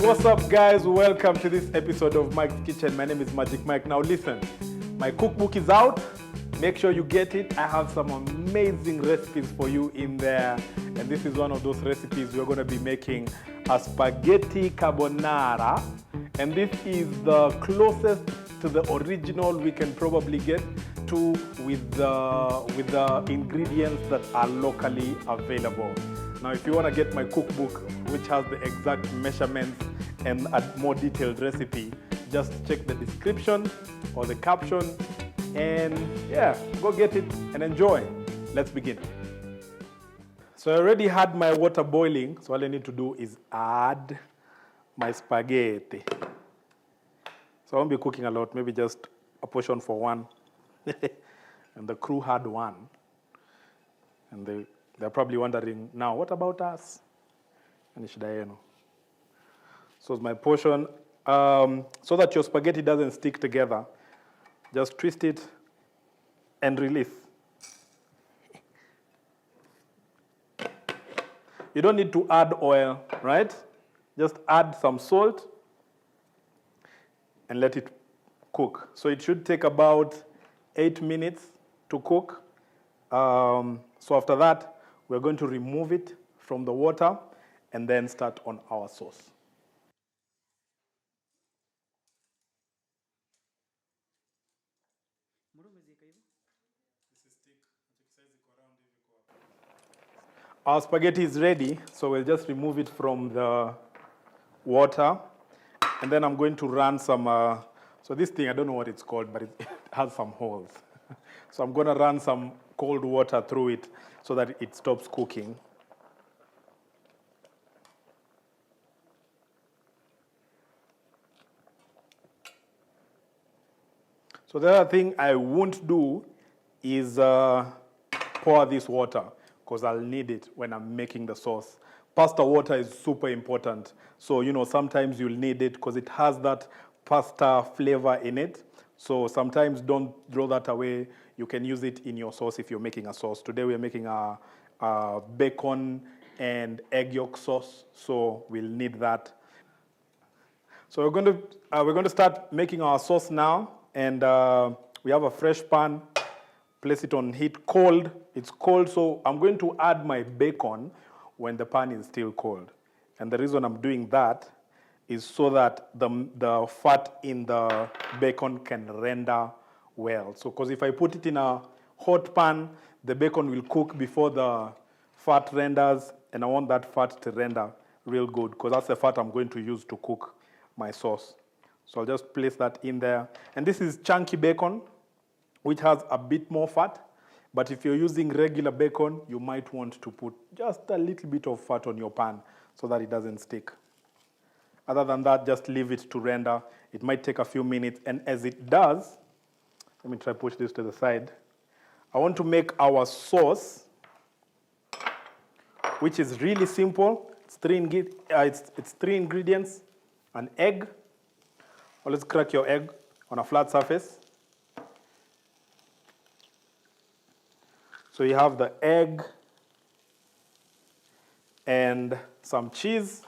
What's up, guys? Welcome to this episode of Mike's Kitchen. My name is Magic Mike. Now listen, my cookbook is out. Make sure you get it. I have some amazing recipes for you in there. And this is one of those recipes we're going to be making a spaghetti carbonara. And this is the closest to the original we can probably get to with the ingredients that are locally available. Now, if you want to get my cookbook, which has the exact measurements and a more detailed recipe, just check the description or the caption and yeah, go get it and enjoy. Let's begin. So I already had my water boiling, so all I need to do is add my spaghetti. So I won't be cooking a lot, maybe just a portion for one. And the crew had one. And they're probably wondering, now what about us? And so it's my portion. So that your spaghetti doesn't stick together, just twist it and release. You don't need to add oil, right? Just add some salt and let it cook. So it should take about 8 minutes to cook. So after that, we're going to remove it from the water and then start on our sauce. Our spaghetti is ready, so we'll just remove it from the water. And then I'm going to run some, so this thing, I don't know what it's called, but it has some holes. So I'm going to run some cold water through it so that it stops cooking. So the other thing I won't do is pour this water because I'll need it when I'm making the sauce. Pasta water is super important. So, sometimes you'll need it because it has that pasta flavor in it. So sometimes don't throw that away. You can use it in your sauce if you're making a sauce. Today we're making a bacon and egg yolk sauce, so we'll need that. So we're going to start making our sauce now, and we have a fresh pan. Place it on heat, cold. It's cold, so I'm going to add my bacon when the pan is still cold. And the reason I'm doing that is so that the fat in the bacon can render well. So, because if I put it in a hot pan, the bacon will cook before the fat renders, and I want that fat to render real good, because that's the fat I'm going to use to cook my sauce. So I'll just place that in there. And this is chunky bacon, which has a bit more fat. But if you're using regular bacon, you might want to put just a little bit of fat on your pan so that it doesn't stick. Other than that, just leave it to render. It might take a few minutes, and as it does, let me try to push this to the side. I want to make our sauce, which is really simple. It's three ingredients: an egg. Always crack your egg on a flat surface. So you have the egg and some cheese.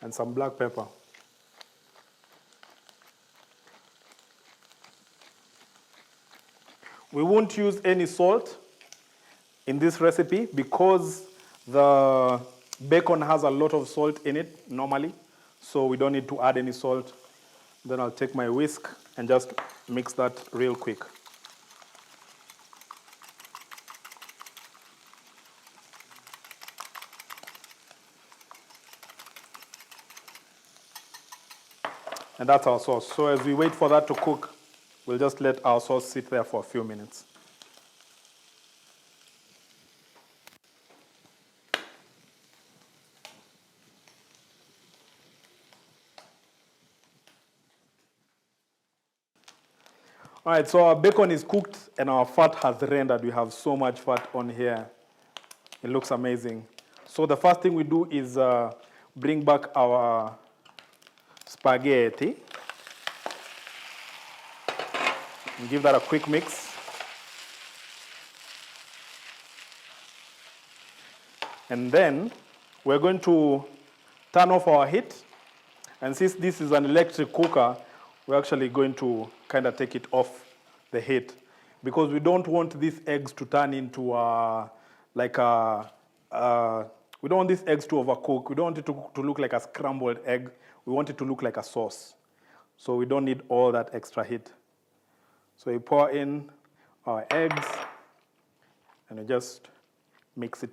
And some black pepper. We won't use any salt in this recipe because the bacon has a lot of salt in it normally, so we don't need to add any salt. Then I'll take my whisk and just mix that real quick. And that's our sauce. So as we wait for that to cook, we'll just let our sauce sit there for a few minutes. All right, so our bacon is cooked and our fat has rendered. We have so much fat on here. It looks amazing. So the first thing we do is bring back our spaghetti and give that a quick mix. And then we're going to turn off our heat. And since this is an electric cooker, we're actually going to kind of take it off the heat because we don't want these eggs to turn into we don't want these eggs to overcook. We don't want it to look like a scrambled egg. We want it to look like a sauce. So we don't need all that extra heat. So we pour in our eggs and we just mix it.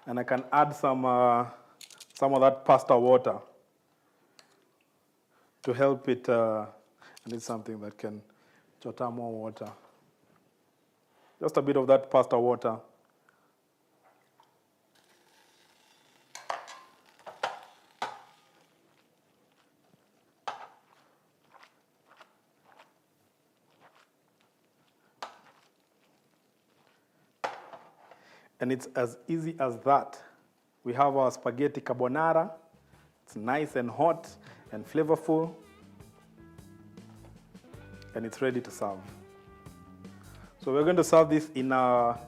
And I can add some of that pasta water to help it. I need something that can chota more water. Just a bit of that pasta water. And it's as easy as that. We have our spaghetti carbonara. It's nice and hot and flavorful. And it's ready to serve. So we're going to serve this in our,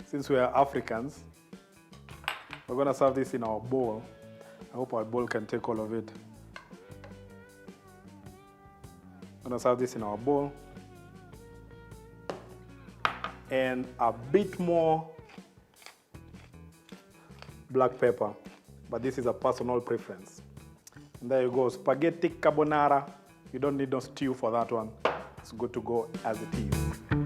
since we are Africans, we're going to serve this in our bowl. I hope our bowl can take all of it. I'm going to serve this in our bowl. And a bit more black pepper, but this is a personal preference. And there you go, spaghetti carbonara. You don't need no stew for that one. It's good to go as it is.